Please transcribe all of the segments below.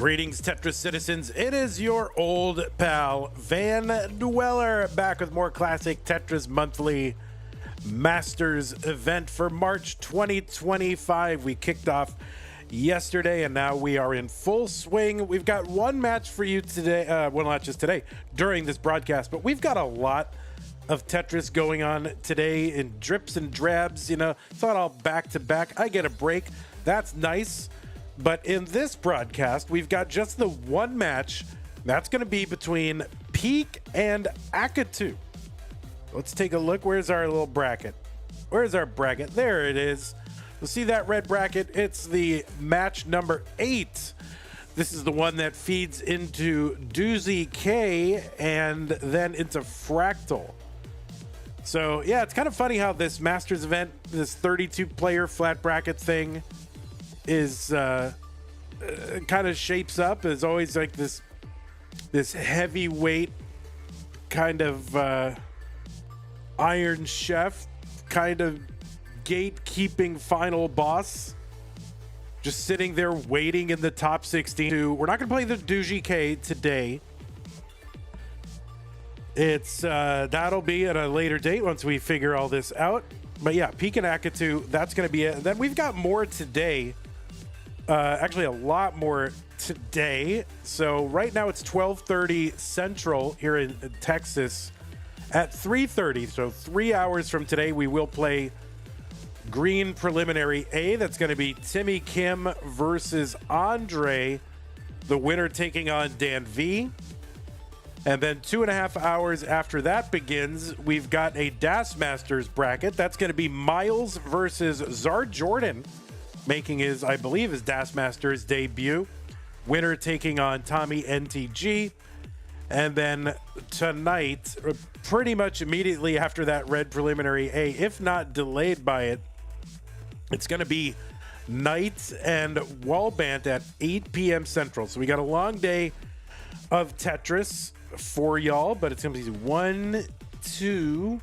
Greetings, Tetris citizens. It is your old pal, Van Dweller, back with more classic Tetris Monthly Masters event for March 2025. We kicked off yesterday, and now we are in full swing. We've got one match for you today, well, not just today, during this broadcast, but we've got a lot of Tetris going on today in drips and drabs. You know, it's not all back to back. I get a break. That's nice. But in this broadcast, we've got just the one match. That's going to be between Pkric and Akatu. Let's take a look. Where's our little bracket? Where's our bracket? There it is. You'll see that red bracket. It's the match number 8. This is the one that feeds into Doozy K and then into Fractal. So, yeah, it's kind of funny how this Masters event, this 32-player flat bracket thing, is kind of shapes up as always like this heavyweight kind of Iron Chef kind of gatekeeping final boss, just sitting there waiting in the top 16. We're not going to play the Doozy K today. It's that'll be at a later date once we figure all this out. But yeah, Pkric and Akatu, that's going to be it. And then we've got more today. Actually, a lot more today. So right now it's 12:30 Central here in Texas. At 3:30, so 3 hours from today, we will play Green Preliminary A. That's going to be Timmy Kim versus Andre, the winner taking on Dan V. And then 2.5 hours after that begins, we've got a Das Masters bracket. That's going to be Miles versus Zar Jordan, making his, I believe, his Das Masters debut. Winner taking on Tommy NTG. And then tonight, pretty much immediately after that red preliminary A, if not delayed by it, it's going to be Knight and Wallbant at 8 p.m. Central. So we got a long day of Tetris for y'all, but it's going to be 1, 2,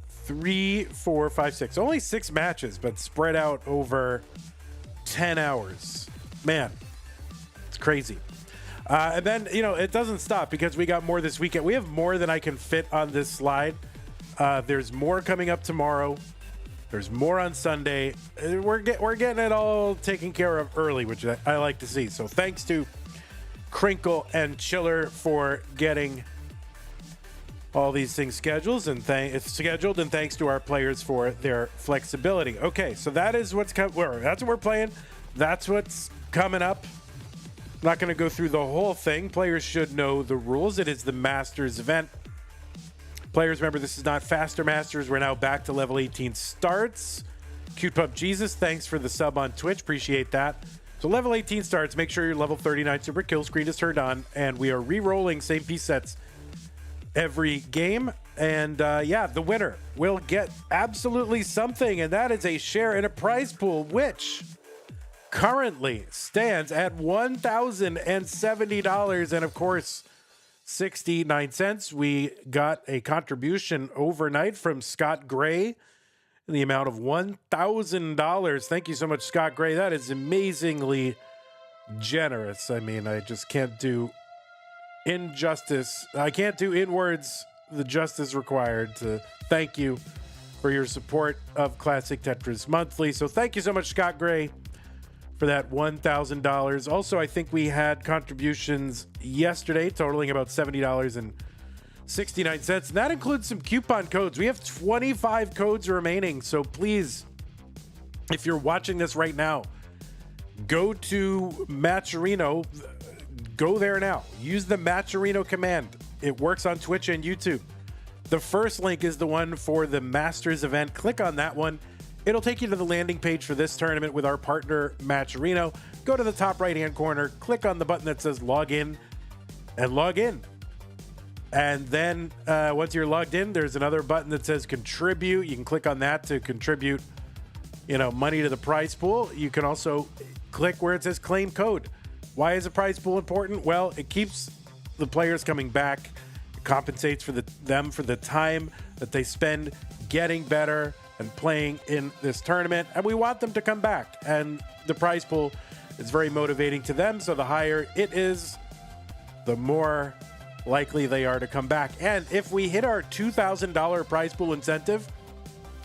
3, 4, 5, 6. Only 6 matches, but spread out over 10 hours. Man, it's crazy. And then, you know, it doesn't stop because we got more this weekend. We have more than I can fit on this slide. There's more coming up tomorrow. There's more on Sunday. We're getting it all taken care of early, which I like to see. So thanks to Crinkle and Chiller for getting all these things scheduled, and thanks to our players for their flexibility. Okay, so that is what's that's what we're playing. That's what's coming up. I'm not going to go through the whole thing. Players should know the rules. It is the Masters event. Players, remember, this is not Faster Masters. We're now back to level 18 starts. Cute Pup Jesus, thanks for the sub on Twitch. Appreciate that. So level 18 starts. Make sure your level 39 super kill screen is turned on, and we are re-rolling same piece sets every game. And yeah, the winner will get absolutely something, and that is a share in a prize pool, which currently stands at $1,070 and of course 69 cents. We got a contribution overnight from Scott Gray in the amount of $1,000. Thank you so much, Scott Gray. That is amazingly generous. I mean, I just can't do injustice. I can't do in words the justice required to thank you for your support of Classic Tetris Monthly. So thank you so much, Scott Gray, for that $1,000. Also, I think we had contributions yesterday totaling about $70.69. And that includes some coupon codes. We have 25 codes remaining. So please, if you're watching this right now, go to Matcherino. Go there now. Use the Matcherino command. It works on Twitch and YouTube. The first link is the one for the Masters event. Click on that one. It'll take you to the landing page for this tournament with our partner, Matcherino. Go to the top right-hand corner, click on the button that says log in, and log in. And then once you're logged in, there's another button that says contribute. You can click on that to contribute, money to the prize pool. You can also click where it says claim code. Why is a prize pool important? Well, it keeps the players coming back. It compensates for them for the time that they spend getting better and playing in this tournament, and we want them to come back. And the prize pool It's very motivating to them. So the higher it is, the more likely they are to come back. And if we hit our $2,000 prize pool incentive,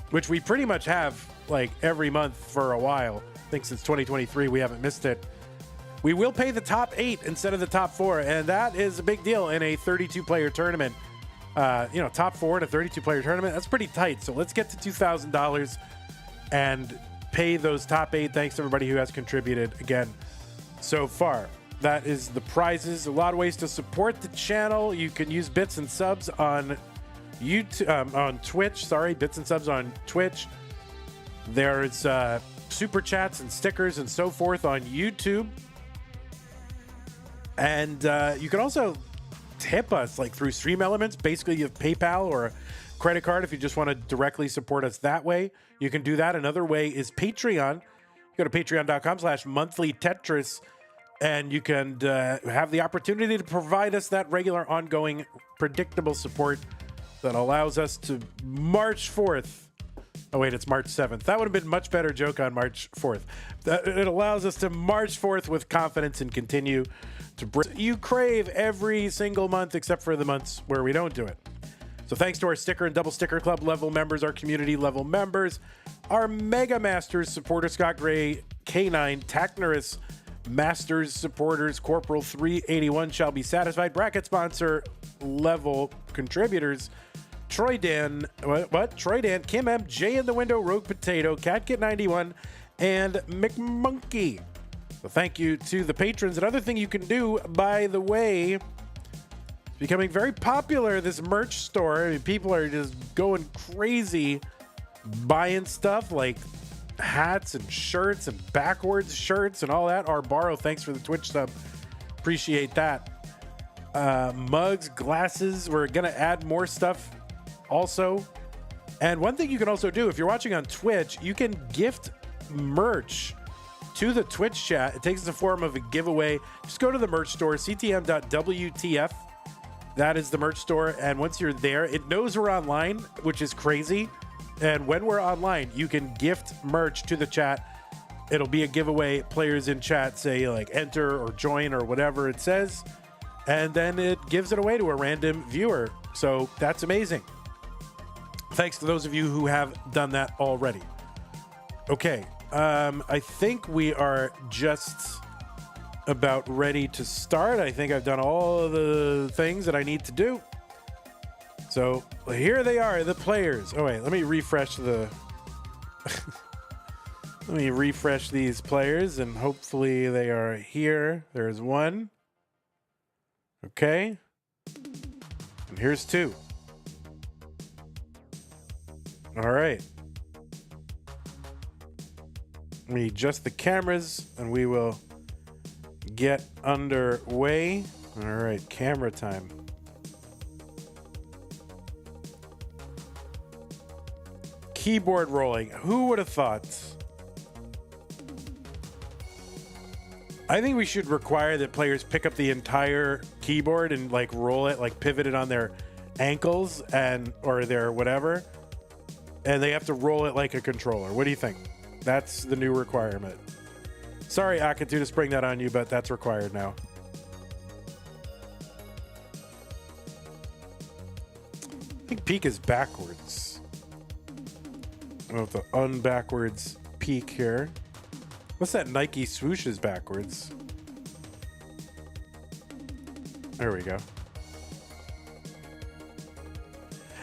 which we pretty much have like every month for a while, I think since 2023, we haven't missed it. We will pay the top 8 instead of the top 4. And that is a big deal in a 32-player tournament. Top 4 in a 32-player tournament, that's pretty tight. So let's get to $2,000 and pay those top 8. Thanks to everybody who has contributed again so far. That is the prizes. A lot of ways to support the channel. You can use bits and subs on YouTube, on Twitch. Sorry, bits and subs on Twitch. There's super chats and stickers and so forth on YouTube. And you can also tip us like through Stream Elements. Basically, you have PayPal or a credit card if you just want to directly support us that way. You can do that. Another way is Patreon. Go to patreon.com/monthly Tetris. And you can have the opportunity to provide us that regular, ongoing, predictable support that allows us to march forth. Oh, wait, it's March 7th. That would have been a much better joke on March 4th. It allows us to march forth with confidence and continue to bring you crave every single month, except for the months where we don't do it. So thanks to our sticker and double sticker club level members, our community level members, our Mega Masters supporter, Scott Gray, K9, Tacnerus, Masters supporters, Corporal 381 shall be satisfied. Bracket sponsor level contributors, Troy Dan, Troy Dan, Kim M, Jay in the Window, Rogue Potato, CatKit91, and McMonkey. So thank you to the patrons. Another thing you can do, by the way, it's becoming very popular, this merch store. I mean, people are just going crazy buying stuff like hats and shirts and backwards shirts and all that. Our Borrow, thanks for the Twitch sub. Appreciate that. Mugs, glasses. We're going to add more stuff also. And one thing you can also do, if you're watching on Twitch, you can gift merch to the Twitch chat. It takes the form of a giveaway. Just go to the merch store, ctm.wtf. That is the merch store. And once you're there, it knows we're online, which is crazy. And when we're online, you can gift merch to the chat. It'll be a giveaway. Players in chat say like enter or join or whatever it says. And then it gives it away to a random viewer. So that's amazing. Thanks to those of you who have done that already. Okay. I think we are just about ready to start. I think I've done all of the things that I need to do. So here they are, the players. Oh, wait, let me refresh the... Let me refresh these players, and hopefully they are here. There's one. Okay. And here's two. All right. Let me adjust the cameras, and we will get underway. All right, camera time. Keyboard rolling. Who would have thought? I think we should require that players pick up the entire keyboard and like roll it, like pivot it on their ankles and or their whatever, and they have to roll it like a controller. What do you think? That's the new requirement. Sorry, Akatu, to spring that on you, but that's required now. I think peak is backwards. I'll have to unbackwards peak here. What's that Nike swoosh is backwards? There we go.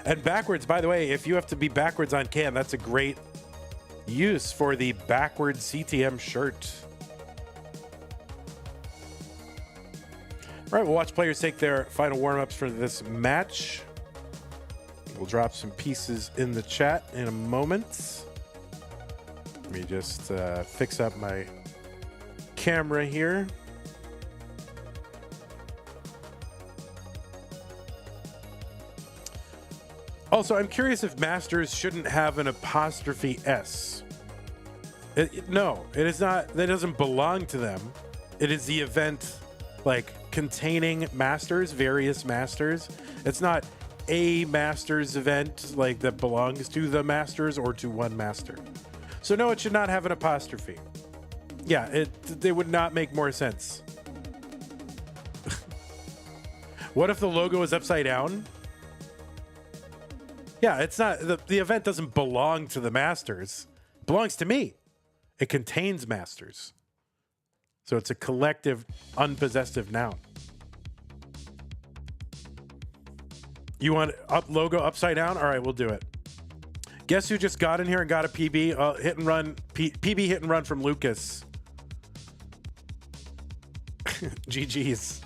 And backwards, by the way, if you have to be backwards on cam, that's a great use for the backwards CTM shirt. All right, we'll watch players take their final warm-ups for this match. We'll drop some pieces in the chat in a moment. Let me just fix up my camera here. Also, I'm curious if Masters shouldn't have an apostrophe S. No, it is not. That doesn't belong to them. It is the event, like, containing Masters, various Masters. It's not a Masters event, like, that belongs to the Masters or to one Master. So, no, it should not have an apostrophe. Yeah, they would not make more sense. What if the logo is upside down? Yeah, it's not, the event doesn't belong to the Masters. It belongs to me. It contains Masters. So it's a collective, unpossessive noun. You want logo upside down? All right, we'll do it. Guess who just got in here and got a PB? Hit and run. PB hit and run from Lucas. GG's.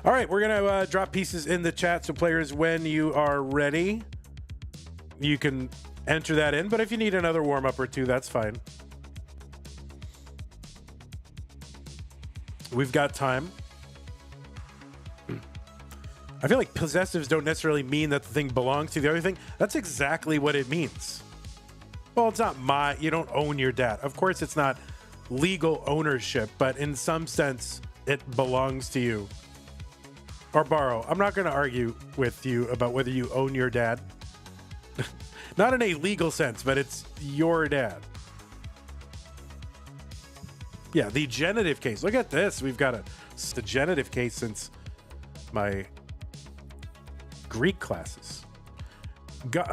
All right, we're going to drop pieces in the chat. So players, when you are ready, you can enter that in. But if you need another warm-up or two, that's fine. We've got time. I feel like possessives don't necessarily mean that the thing belongs to the other thing. That's exactly what it means. Well, it's not you don't own your dad. Of course, it's not legal ownership, but in some sense, it belongs to you. Or borrow. I'm not going to argue with you about whether you own your dad. Not in a legal sense, but it's your dad. Yeah, the genitive case. Look at this. We've got the genitive case since my Greek classes.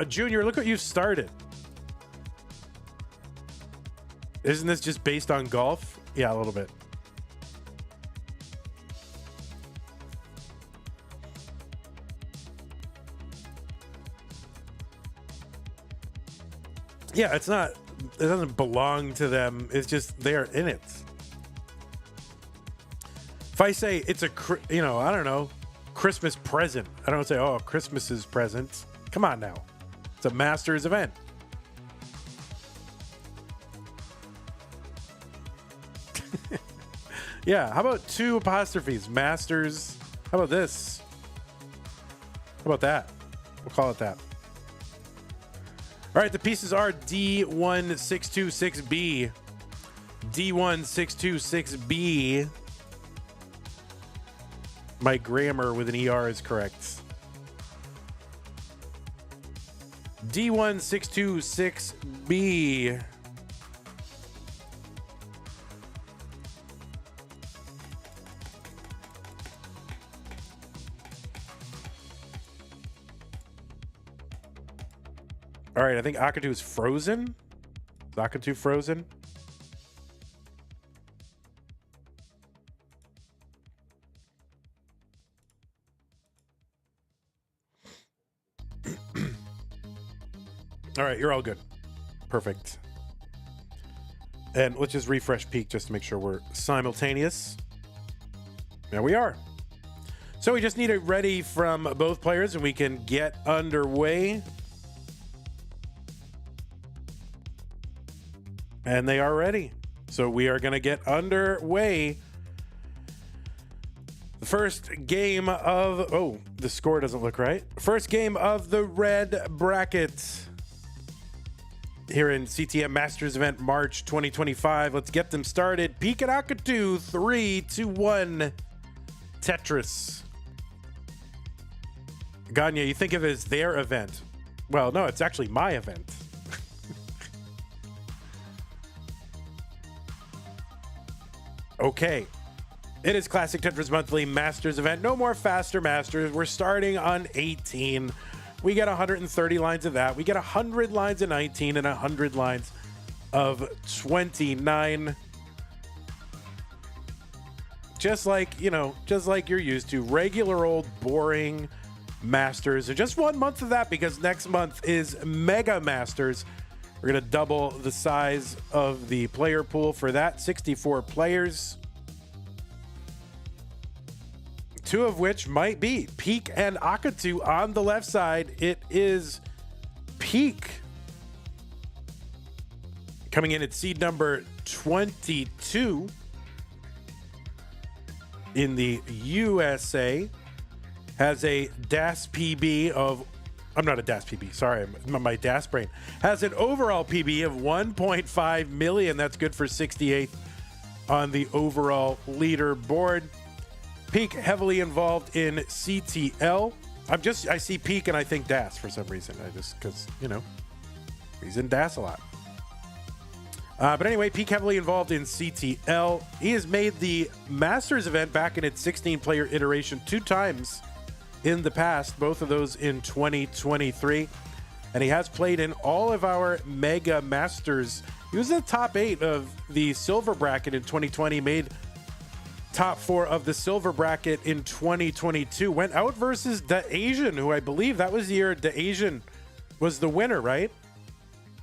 Junior, look what you've started. Isn't this just based on golf? Yeah, a little bit. Yeah, it doesn't belong to them. It's just they're in it. If I say it's I don't know, Christmas present, I don't say, oh, Christmas's present. Come on now. It's a Masters event. Yeah, how about 2 apostrophes? Masters. How about this? How about that? We'll call it that. All right, the pieces are D1626B. D1626B. My grammar with an ER is correct. D1626B. All right, I think Akatu is frozen. Is Akatu frozen? All right, you're all good. Perfect. And let's just refresh Peak just to make sure we're simultaneous. There we are. So we just need it ready from both players and we can get underway. And they are ready. So we are going to get underway. The first game of... Oh, the score doesn't look right. First game of the red bracket here in CTM Masters event March 2025. Let's get them started. Pkric and Akatu, 3, 2, 1. Tetris. Ganya, you think of it as their event. Well, no, it's actually my event. Okay. It is Classic Tetris Monthly Masters event. No more faster Masters. We're starting on 18. We get 130 lines of that. We get 100 lines of 19 and 100 lines of 29. Just like, just like you're used to. Regular old boring Masters. And just 1 month of that because next month is Mega Masters. We're going to double the size of the player pool for that. 64 players. 2 of which might be Pkric and Akatu on the left side. It is Pkric coming in at seed number 22 in the USA. Has a DAS PB of... I'm not a DAS PB. Sorry, my DAS brain. Has an overall PB of 1.5 million. That's good for 68th on the overall leaderboard. Pkric heavily involved in CTL. I see Pkric and I think DAS for some reason. Because, he's in DAS a lot. But anyway, Peak heavily involved in CTL. He has made the Masters event back in its 16-player iteration 2 times in the past, both of those in 2023. And he has played in all of our Mega Masters. He was in the top 8 of the silver bracket in 2020, made top 4 of the silver bracket in 2022. Went out versus the Asian, who I believe that was the year the Asian was the winner, right?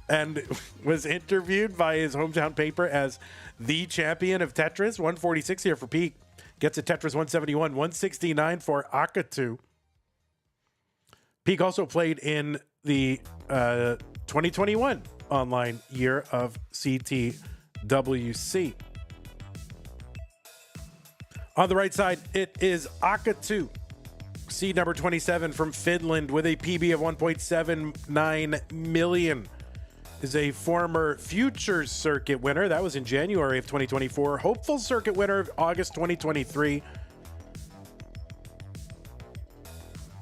And was interviewed by his hometown paper as the champion of Tetris. 146 here for Peak. Gets a Tetris 171, 169 for Akatu. Peak also played in the 2021 online year of CTWC. On the right side, it is Akatu, seed number 27 from Finland with a PB of 1.79 million. Is a former Future Circuit winner. That was in January of 2024. Hopeful Circuit winner of August 2023.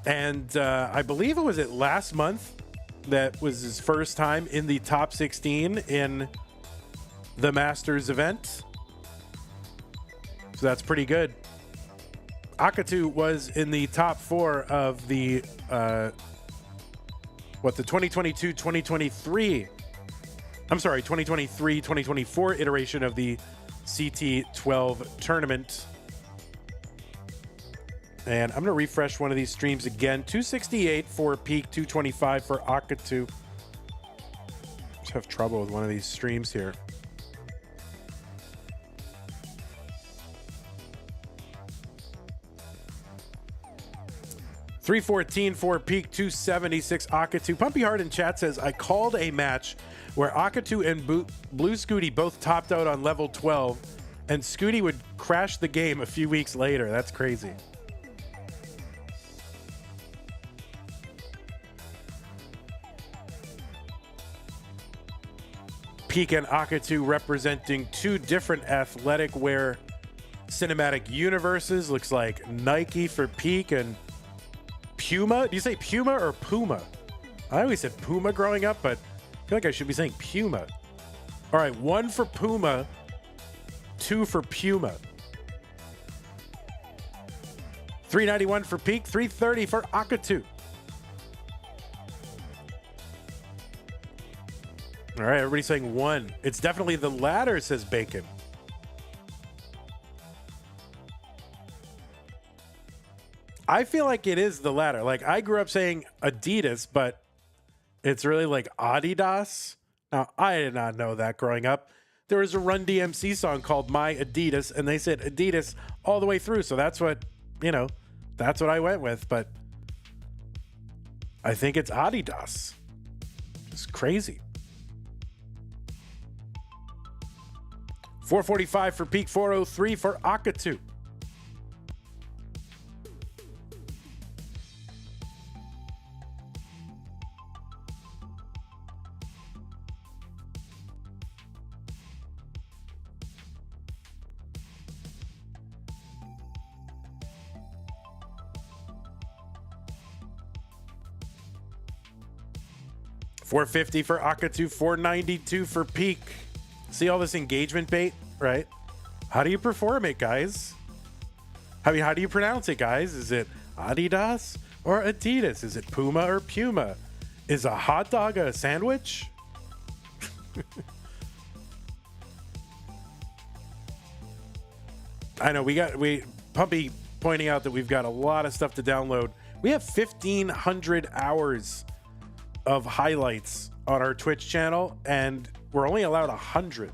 And I believe it was last month that was his first time in the top 16 in the Masters event. So that's pretty good. Akatu was in the top 4 of the the 2022-2023 2023-2024 iteration of the CT12 tournament. And I'm going to refresh one of these streams again. 268 for Peak, 225 for Akatu. Just have trouble with one of these streams here. $314 for Peak, 276 Akatu. Pumpy Heart in chat says, I called a match where Akatu and Blue Scooty both topped out on level 12, and Scooty would crash the game a few weeks later. That's crazy. Peak and Akatu representing 2 different athletic wear cinematic universes. Looks like Nike for Peak and Puma. Do you say Puma or Puma? I always said Puma growing up, but I feel like I should be saying Puma. All right, 1 for Puma, 2 for Puma. $391 for Peak, $330 for Akatu. All right, everybody's saying 1. It's definitely the latter, says Bacon. I feel like it is the latter. Like, I grew up saying Adidas, but it's really like Adidas. Now, I did not know that growing up. There was a Run DMC song called My Adidas, and they said Adidas all the way through. So that's what, that's what I went with. But I think it's Adidas. It's crazy. 445 for Peak, 403 for Akatu. $450 for Akatu, $492 for Peak. See all this engagement bait, right? How do you perform it, guys? How do you pronounce it, guys? Is it Adidas or Adidas? Is it Puma or Puma? Is a hot dog a sandwich? I know Pumpy pointing out that we've got a lot of stuff to download. We have 1,500 hours of highlights on our Twitch channel, and we're only allowed 100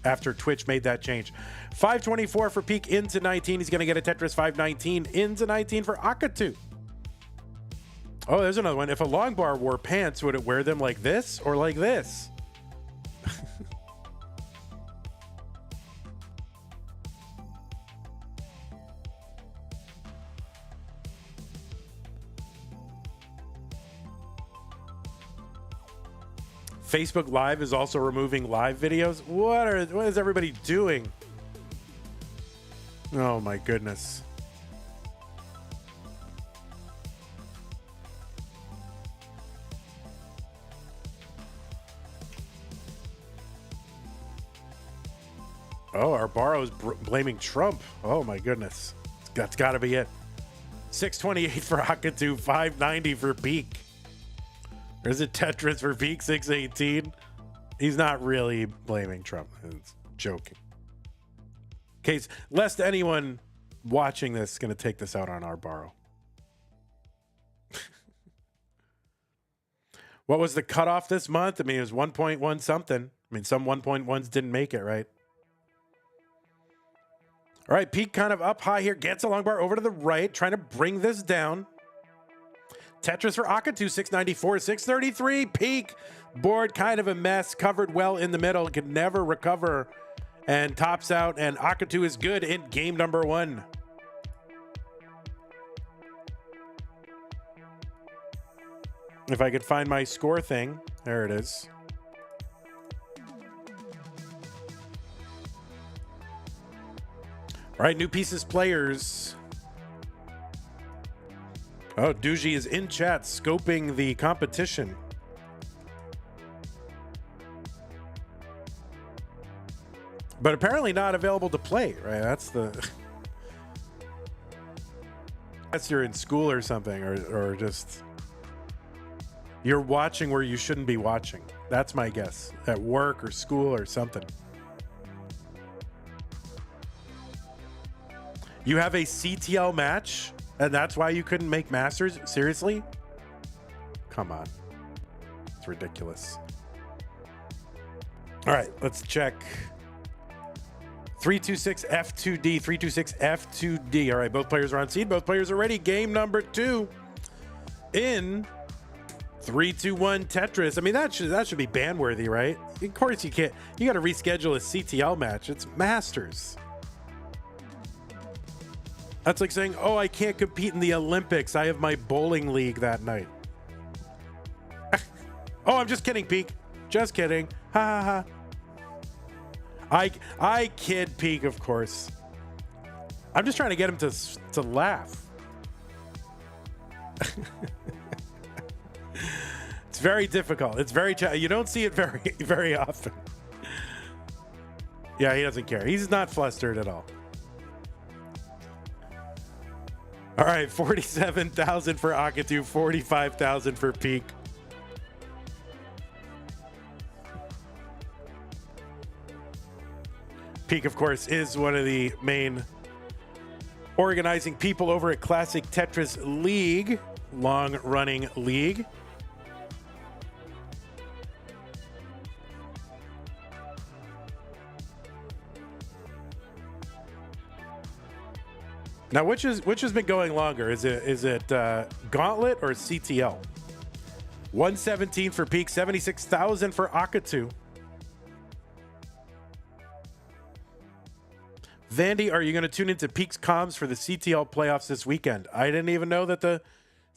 after Twitch made that change. 524 for Peak into 19. He's going to get a Tetris 519 into 19 for Akatu. Oh, there's another one. If a long bar wore pants, would it wear them like this or like this? Facebook Live is also removing live videos. What is everybody doing? Oh my goodness. Oh, our borrow's blaming Trump. Oh my goodness. That's got to be it. 628 for Akatu, 590 for Pkric. There's a Tetris for Pkric, 618. He's not really blaming Trump. It's joking. In case, lest anyone watching this is going to take this out on our borrow. What was the cutoff this month? I mean, it was 1.1 something. I mean, some 1.1s didn't make it, right? All right, Pkric kind of up high here. Gets a long bar over to the right, trying to bring this down. Tetris for Akatu, 694, 633. Pkric, board kind of a mess, covered well in the middle, could never recover, and tops out, and Akatu is good in game number 1. If I could find my score thing, there it is. All right, new pieces players. Oh, Doogie is in chat scoping the competition. But apparently not available to play, right? That's the... Unless you're in school or something, or just... You're watching where you shouldn't be watching. That's my guess. At work or school or something. You have a CTL match, and that's why you couldn't make Masters? Seriously? Come on. It's ridiculous. All right, let's check. 326 F2D, 326 F2D. All right, both players are on seed. Both players are ready. Game number 2 in 3-2-1 Tetris. I mean, that should be ban worthy, right? Of course you can't. You got to reschedule a CTL match. It's Masters. That's like saying, oh, I can't compete in the Olympics. I have my bowling league that night. Oh, I'm just kidding, Pkric. Just kidding. Ha ha ha. I kid Pkric, of course. I'm just trying to get him to laugh. It's very difficult. It's very you don't see it very often. Yeah, he doesn't care. He's not flustered at all. All right, 47,000 for Akatu, 45,000 for Pkric. Pkric, of course, is one of the main organizing people over at Classic Tetris League, long-running league. Now, which has been going longer? Is it Gauntlet or CTL? 117 for Pkric, 76,000 for Akatu. Vandy, are you going to tune into Pkric's comms for the CTL playoffs this weekend? I didn't even know that the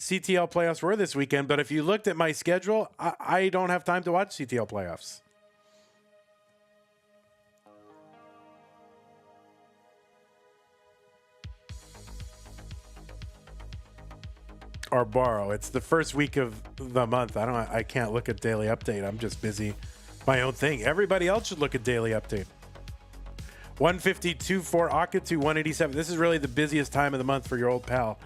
CTL playoffs were this weekend, but if you looked at my schedule, I don't have time to watch CTL playoffs. Or borrow. It's the first week of the month. I can't look at daily update. I'm just busy my own thing. Everybody else should look at daily update. 152 for Akatu, 187. This is really the busiest time of the month for your old pal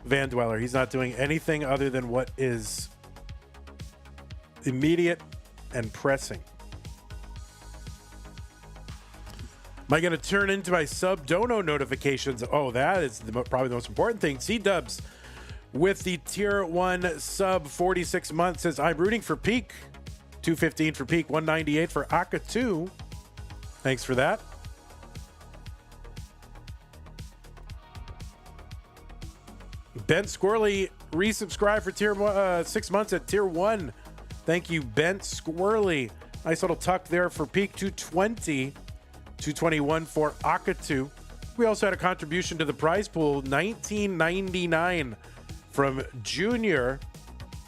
Van Dweller. He's not doing anything other than what is immediate and pressing. Am I going to turn into my sub dono notifications? Oh, that is probably the most important thing. C-Dubs with the tier 1 sub, 46 months, says, I'm rooting for Pkric. 215 for Pkric, 198 for Akatu. Thanks for that. Ben Squirrely resubscribed for tier 6 months at tier 1. Thank you, Ben Squirrely. Nice little tuck there for Pkric. 220, 221 for Akatu. We also had a contribution to the prize pool, $19.99 from Junior.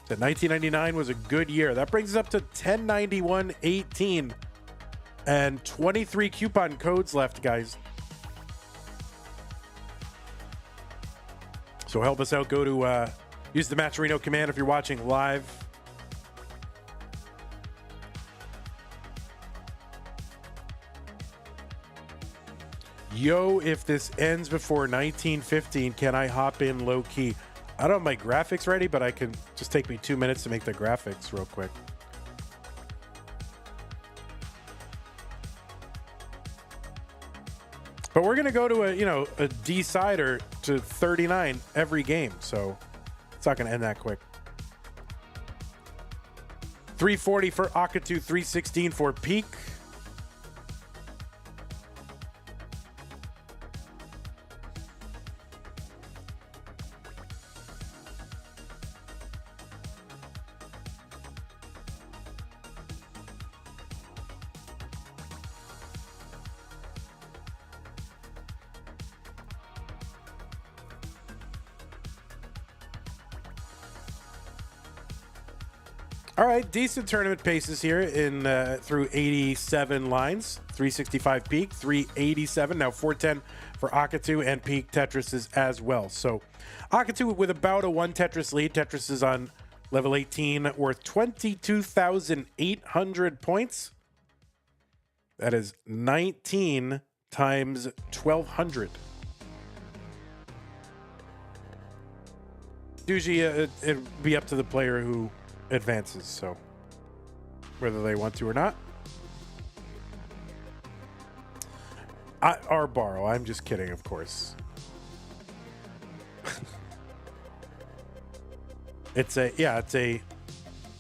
That 1999 was a good year. That brings us up to 1091.18 and 23 coupon codes left, guys. So help us out. Go to use the Matcherino command if you're watching live. Yo, if this ends before 1915, can I hop in low key? I don't have my graphics ready, but I can just take me 2 minutes to make the graphics real quick. But we're going to go to a decider to 39 every game, so it's not going to end that quick. 340 for Akatu, 316 for Pkric. All right, decent tournament paces here in through 87 lines. 365 Pkric, 387. Now 410 for Akatu and Pkric Tetris as well. So Akatu with about a 1 Tetris lead. Tetris is on level 18, worth 22,800 points. That is 19 times 1,200. Usually it'd be up to the player who advances, so whether they want to or not. Or borrow. I'm just kidding, of course. It's a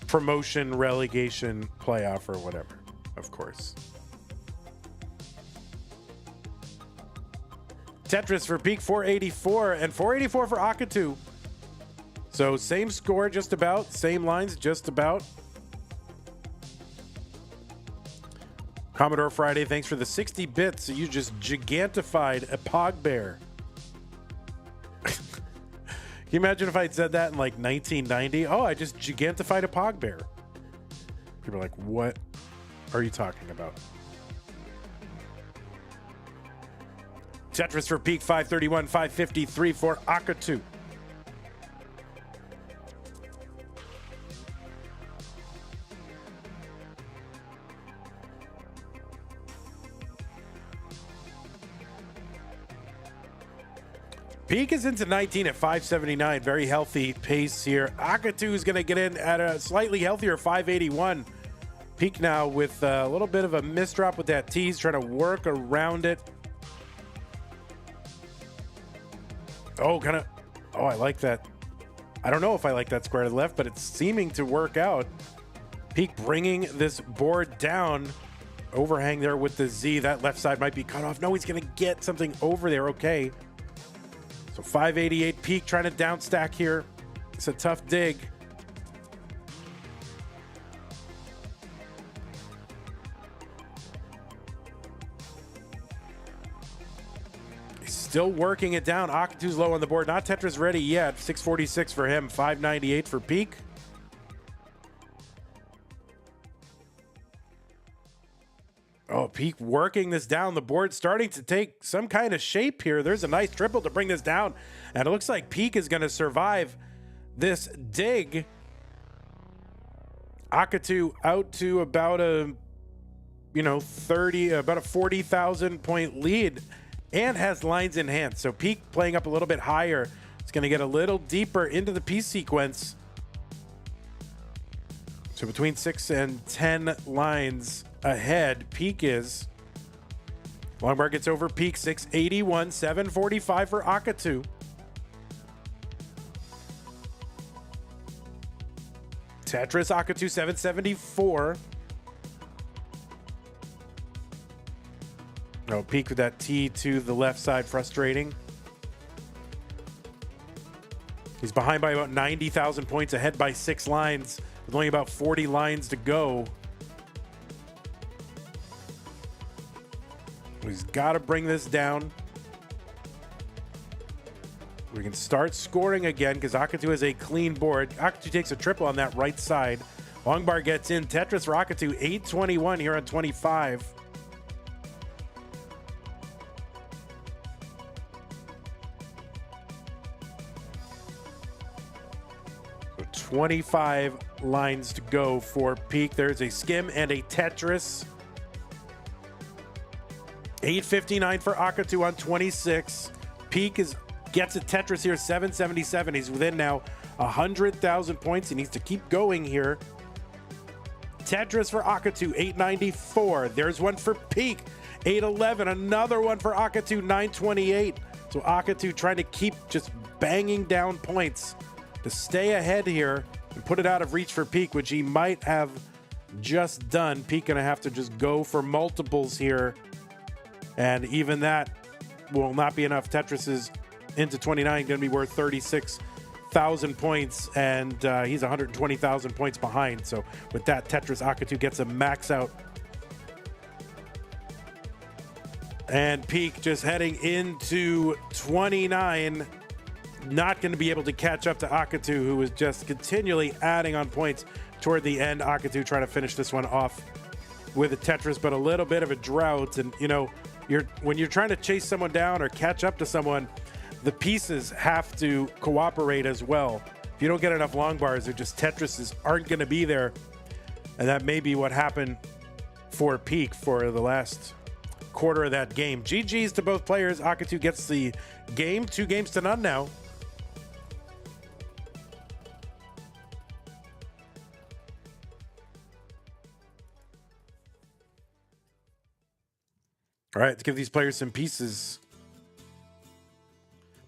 promotion, relegation, playoff, or whatever, of course. Tetris for Pkric, 484, and 484 for Akatu. So same score, just about. Same lines, just about. Commodore Friday, thanks for the 60 bits. You just gigantified a Pog Bear. Can you imagine if I'd said that in like 1990? Oh, I just gigantified a Pog Bear. People are like, what are you talking about? Tetris for Pkric, 531, 553 for Akatu. Pkric is into 19 at 579. Very healthy pace here. Akatu is going to get in at a slightly healthier 581. Pkric now with a little bit of a misdrop with that tease, trying to work around it. Oh, I like that. I don't know if I like that square to the left, but it's seeming to work out. Pkric bringing this board down. Overhang there with the Z. That left side might be cut off. No, he's going to get something over there. Okay. So 588 Pkric trying to down stack here. It's a tough dig. He's still working it down. Akatu's low on the board. Not Tetris ready yet. 646 for him. 598 for Pkric. Oh, Pkric working this down. The board starting to take some kind of shape here. There's a nice triple to bring this down. And it looks like Pkric is going to survive this dig. Akatu out to about a, about a 40,000 point lead and has lines in hand. So Pkric playing up a little bit higher. It's going to get a little deeper into the piece sequence. So between 6 and 10 lines ahead, Pkric is. Longbar gets over Pkric, 681, 745 for Akatu. Tetris, Akatu, 774. No, Pkric with that T to the left side, frustrating. He's behind by about 90,000 points, ahead by 6 lines, with only about 40 lines to go. He's got to bring this down. We can start scoring again because Akatu has a clean board. Akatu takes a triple on that right side. Longbar gets in. Tetris for Akatu, 821 here on 25. So 25 lines to go for Pkric. There's a skim and a Tetris. 859 for Akatu on 26. Peak gets a Tetris here, 777. He's within now 100,000 points. He needs to keep going here. Tetris for Akatu, 894. There's one for Peak, 811. Another one for Akatu, 928. So Akatu trying to keep just banging down points to stay ahead here and put it out of reach for Peak, which he might have just done. Peak gonna have to just go for multiples here. And even that will not be enough. Tetris is into 29, gonna be worth 36,000 points, and he's 120,000 points behind. So with that, Tetris Akatu gets a max out. And Peak just heading into 29. Not going to be able to catch up to Akatu, who was just continually adding on points toward the end. Akatu trying to finish this one off with a Tetris, but a little bit of a drought. And, you know, when you're trying to chase someone down or catch up to someone, the pieces have to cooperate as well. If you don't get enough long bars, or just Tetrises aren't going to be there. And that may be what happened for Peak for the last quarter of that game. GG's to both players. Akatu gets the game, 2-0 now. All right, let's give these players some pieces.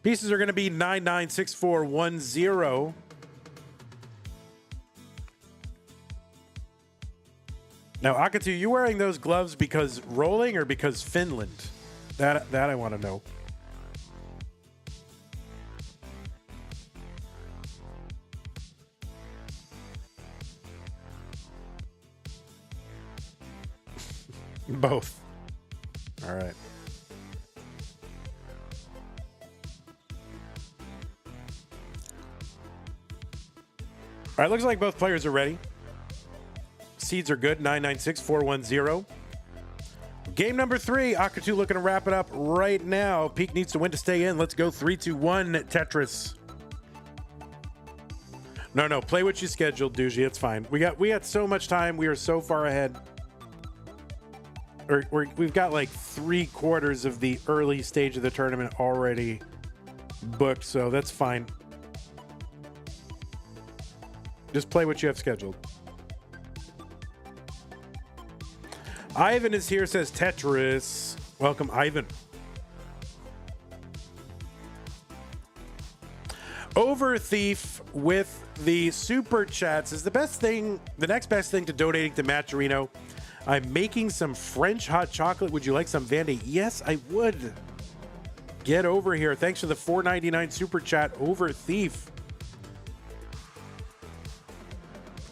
Pieces are going to be 996410. Now, Akatu, you wearing those gloves because rolling or because Finland? That I want to know. Both. All right. All right, looks like both players are ready. Seeds are good, 996410. Game number 3, Akatu looking to wrap it up right now. Peak needs to win to stay in. Let's go 3-2-1 Tetris. No, play what you scheduled, Dougie. It's fine. We got so much time. We are so far ahead. We've got like 3/4 of the early stage of the tournament already booked, so that's fine. Just play what you have scheduled. Ivan is here, says Tetris. Welcome, Ivan. Overthief with the super chats is the next best thing to donating to Matcherino. I'm making some French hot chocolate. Would you like some, Vandy? Yes, I would. Get over here. Thanks for the $4.99 super chat, Overthief.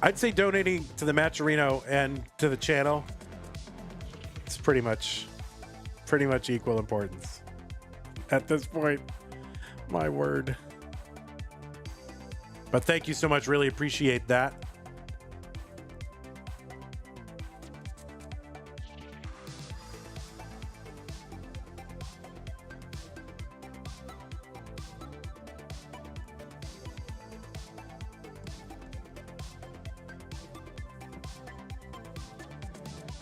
I'd say donating to the Matcherino and to the channel, it's pretty much equal importance at this point. My word. But thank you so much. Really appreciate that.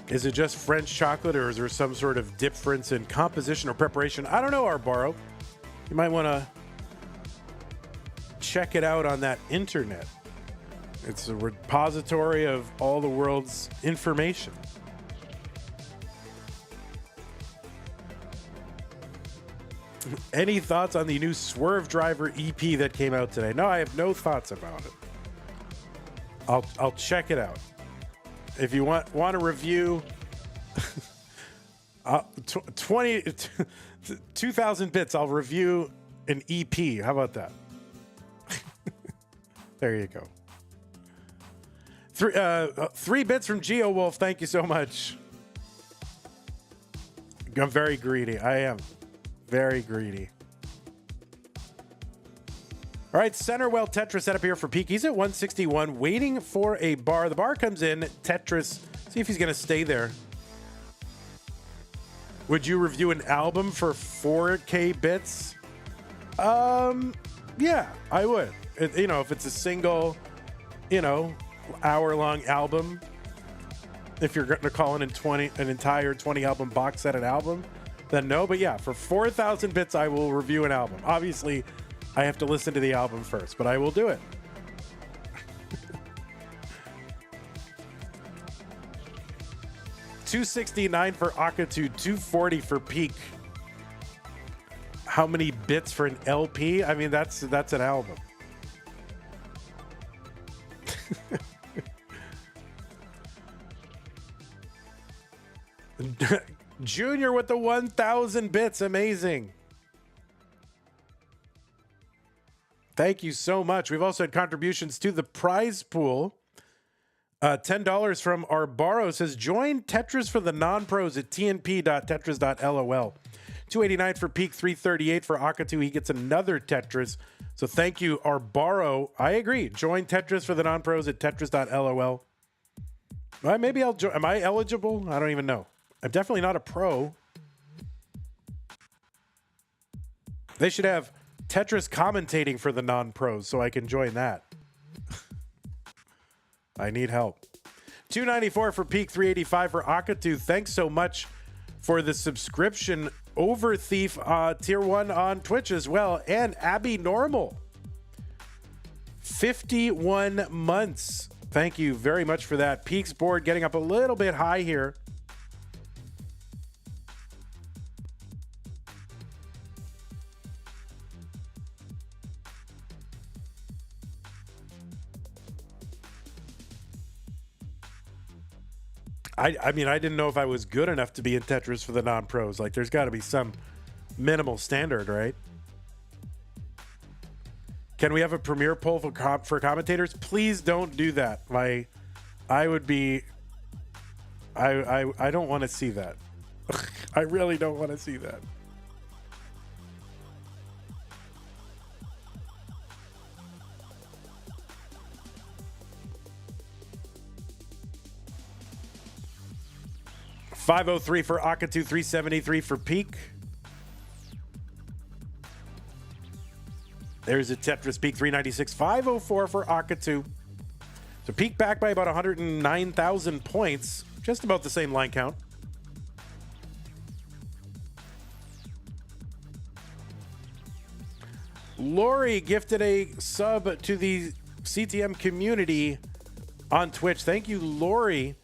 Is it just French chocolate, or is there some sort of difference in composition or preparation? I don't know, Arbaro. You might want to check it out on that internet. It's a repository of all the world's information. Any thoughts on the new Swerve Driver EP that came out today? No, I have no thoughts about it. I'll check it out. If you want a review, 2,000 bits, I'll review an EP. How about that? There you go. 3 bits from GeoWolf. Thank you so much. I'm very greedy. I am very greedy. All right, Centerwell Tetris set up here for Peak. He's at 161, waiting for a bar. The bar comes in. Tetris, see if he's going to stay there. Would you review an album for 4K bits? Yeah, I would. If it's a single, hour-long album, if you're going to call an entire 20 album box set an album, then no. But yeah, for 4,000 bits, I will review an album. Obviously, I have to listen to the album first, but I will do it. $269 for Akatu, $240 for Peak. How many bits for an LP? I mean, that's an album. Junior with the 1,000 bits. Amazing. Thank you so much. We've also had contributions to the prize pool. $10 from Arbaro says, join Tetris for the non-pros at tnp.tetris.lol. $289 for Peak, $338 for Akatu. He gets another Tetris. So thank you, Arbaro. I agree. Join Tetris for the non-pros at tetris.lol. Maybe I'll join. Am I eligible? I don't even know. I'm definitely not a pro. They should have Tetris commentating for the non-pros so I can join that. I need help. $294 for Peak, $385 for Akatu. Thanks so much for the subscription. Overthief tier 1 on Twitch as well. And Abby Normal. 51 months. Thank you very much for that. Peak's board getting up a little bit high here. I mean, I didn't know if I was good enough to be in Tetris for the non-pros. Like, there's got to be some minimal standard, right? Can we have a premiere poll for commentators? Please don't do that. I don't want to see that. I really don't want to see that. $503 for Akatu, $373 for Peak. There's a Tetris Peak, $396, $504 for Akatu. So Peak back by about 109,000 points, just about the same line count. Lori gifted a sub to the CTM community on Twitch. Thank you, Lori.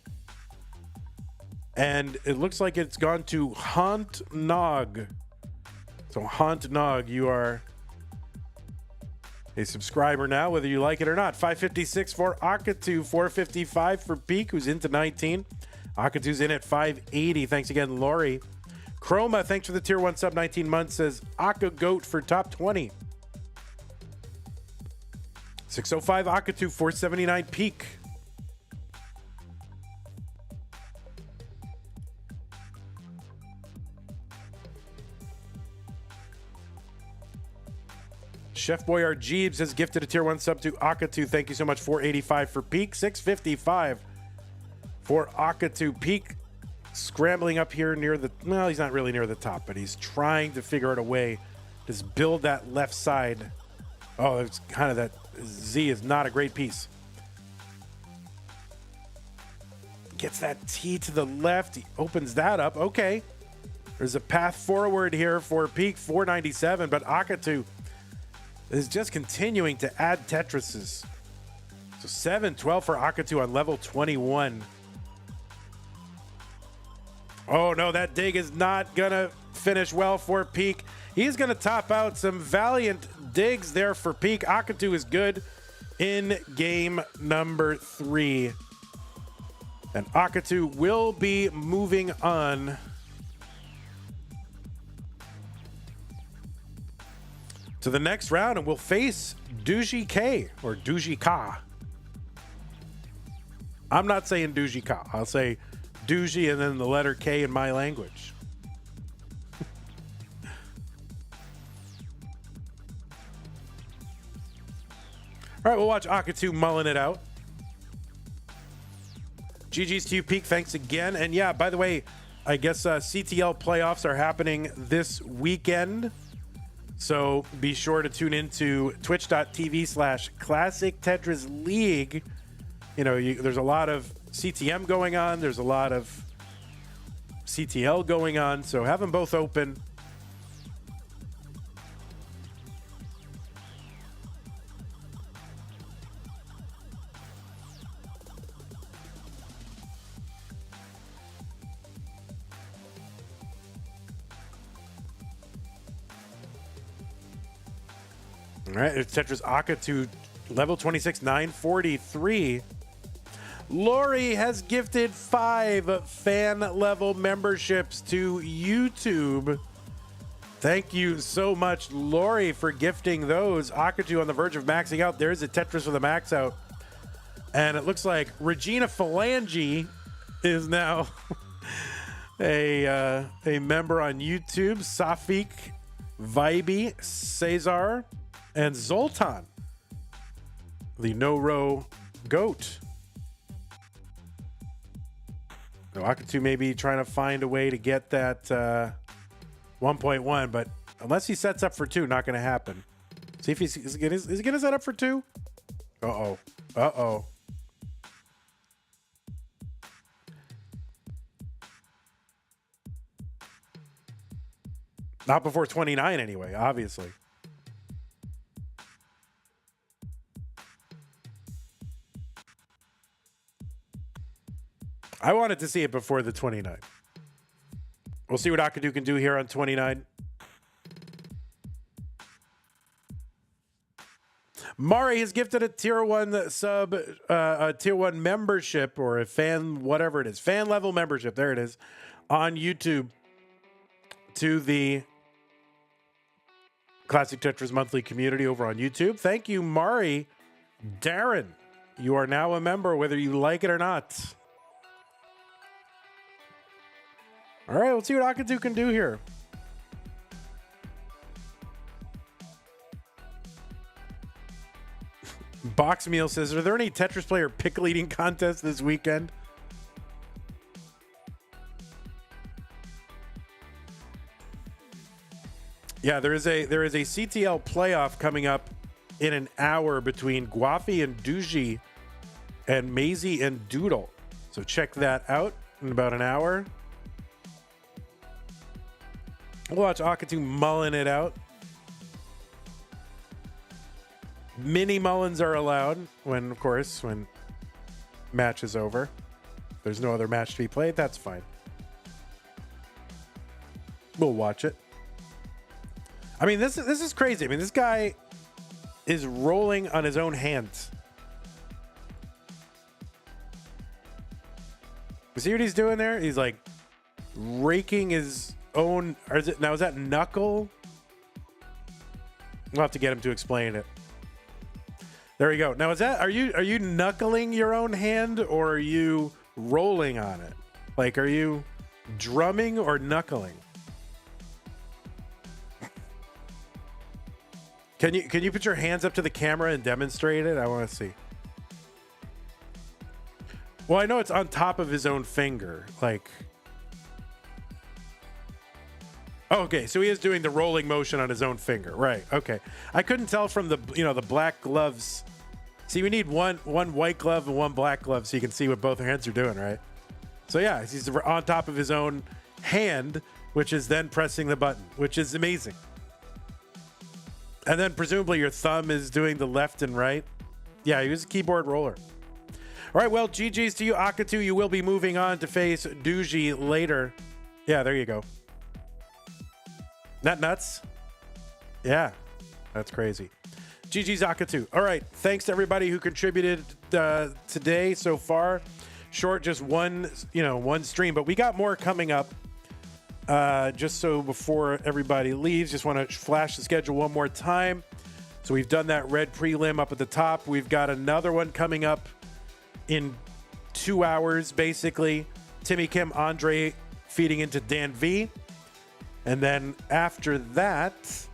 And it looks like it's gone to Haunt Nog. So Haunt Nog, you are a subscriber now, whether you like it or not. $556 for Akatu, $455 for Peak, who's into 19. Akatu's in at $580. Thanks again, Lori. Chroma, thanks for the tier 1 sub, 19 months, says Aka Goat for top 20. 605 Akatu, 479 Peak. Chef Boyard Jeebs has gifted a tier 1 sub to Akatu. Thank you so much. $485 for Peak. $655 for Akatu. Peak scrambling up here near the... Well, he's not really near the top, but he's trying to figure out a way to just build that left side. Oh, it's kind of that... Z is not a great piece. Gets that T to the left. He opens that up. Okay. There's a path forward here for Peak. $497, but Akatu is just continuing to add Tetrises. So 712 for Akatu on level 21. Oh no, that dig is not gonna finish well for Peak. He's gonna top out some valiant digs there for Peak. Akatu is good in game number 3. And Akatu will be moving on to the next round, and we'll face Duji K or Duji Ka. I'm not saying Duji Ka. I'll say Duji and then the letter K in my language. All right, we'll watch Akatu mulling it out. GG's to you, Peak. Thanks again. And yeah, by the way, I guess CTL playoffs are happening this weekend. So be sure to tune into twitch.tv/Classic Tetris League. You know, there's a lot of CTM going on. There's a lot of CTL going on, so have them both open. All right, it's Tetris Akatu, level 26, 943. Lori has gifted 5 fan level memberships to YouTube. Thank you so much, Lori, for gifting those. Akatu on the verge of maxing out. There's a Tetris with a max out. And it looks like Regina Phalange is now a member on YouTube. Safik, Vibe, Cesar, and Zoltan, the no-row goat. So Akatu may be trying to find a way to get that 1.1, but unless he sets up for 2, not going to happen. See if is he going to set up for 2? Uh-oh. Uh-oh. Not before 29 anyway, obviously. I wanted to see it before the 29. We'll see what Akatu can do here on 29. Mari has gifted a tier 1 sub, a tier 1 membership, or a fan, whatever it is, fan level membership. There it is on YouTube to the Classic Tetris monthly community over on YouTube. Thank you, Mari. Darren, you are now a member, whether you like it or not. All right, let's see what Akatu can do here. Box Meal says, are there any Tetris player pick leading contests this weekend? Yeah, there is a CTL playoff coming up in an hour between Guafi and Duji and Maisie and Doodle. So check that out in about an hour. We'll watch Akatu mulling it out. Mini mullins are allowed when, of course, when match is over. If there's no other match to be played, that's fine. We'll watch it. I mean, this is crazy. I mean, this guy is rolling on his own hands. You see what he's doing there? He's like raking his own, or is that knuckle? We'll have to get him to explain it. There we go. Now are you knuckling your own hand, or are you rolling on it? Like, are you drumming or knuckling? Can you put your hands up to the camera and demonstrate it? I want to see. Well, I know it's on top of his own finger, like. Oh, okay, so he is doing the rolling motion on his own finger, right? Okay, I couldn't tell from the the black gloves. See, we need one white glove and one black glove so you can see what both hands are doing, right? So yeah, he's on top of his own hand, which is then pressing the button, which is amazing. And then presumably your thumb is doing the left and right. Yeah, he was a keyboard roller. All right, well, GG's to you, Akatu. You will be moving on to face Duji later. Yeah, there you go. Not nuts? Yeah, that's crazy. GG's Akatu. All right, thanks to everybody who contributed today so far. Short, just one stream, but we got more coming up. Just so before everybody leaves, just want to flash the schedule one more time. So we've done that red prelim up at the top. We've got another one coming up in 2 hours, basically. Timmy Kim, Andre feeding into Dan V. And then after that,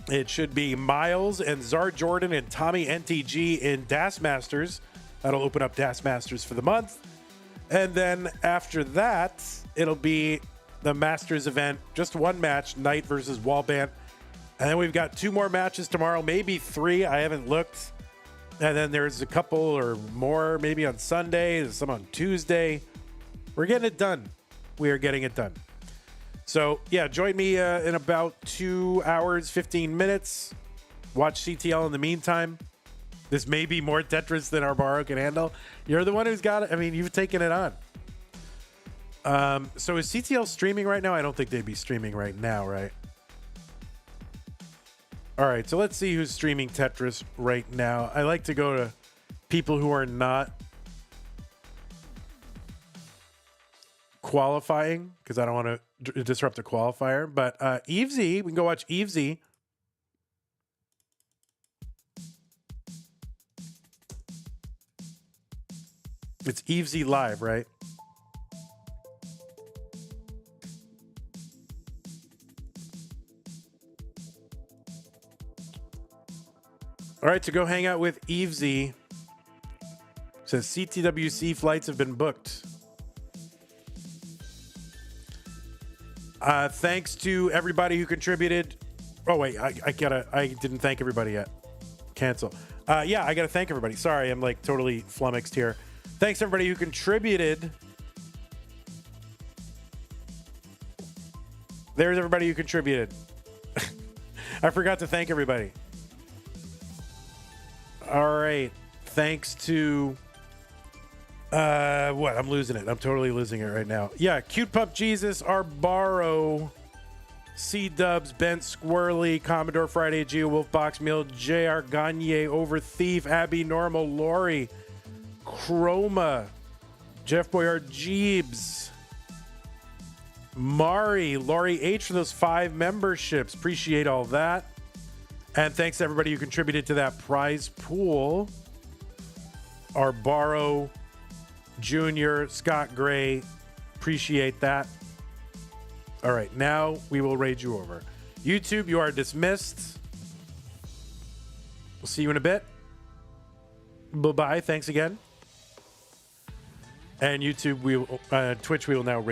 it should be Miles and Zar Jordan and Tommy NTG in Das Masters. That'll open up Das Masters for the month. And then after that, it'll be the Masters event. Just one match, Knight versus Wallband. And then we've got 2 more matches tomorrow, maybe 3. I haven't looked. And then there's a couple or more maybe on Sunday. There's some on Tuesday. We're getting it done. We are getting it done. So, yeah, join me in about 2 hours, 15 minutes. Watch CTL in the meantime. This may be more Tetris than our Arbaro can handle. You're the one who's got it. I mean, you've taken it on. So is CTL streaming right now? I don't think they'd be streaming right now, right? All right, so let's see who's streaming Tetris right now. I like to go to people who are not qualifying because I don't want to disrupt the qualifier. But Evesy, we can go watch Evesy. It's Evesy live, right? All right, so go hang out with Evesy. Says CTWC flights have been booked. Thanks to everybody who contributed. Oh wait, I didn't thank everybody yet. Cancel. Yeah, I gotta thank everybody. Sorry, I'm like totally flummoxed here. Thanks everybody who contributed. There's everybody who contributed. I forgot to thank everybody. All right. Thanks to what? I'm losing it. I'm totally losing it right now. Yeah, Cute Pup Jesus, Arbaro, C-Dubs, Bent Squirrely, Commodore Friday, Geo Wolfbox Meal, JR Gagne, Over Thief, Abby Normal, Lori, Chroma, Jeff Boyard, Jeebs, Mari, Laurie H for those 5 memberships. Appreciate all that. And thanks to everybody who contributed to that prize pool. Arbaro, Junior, Scott Gray. Appreciate that. All right, now we will raid you over. YouTube, you are dismissed. We'll see you in a bit. Bye-bye. Thanks again. And YouTube, Twitch, we will now raid.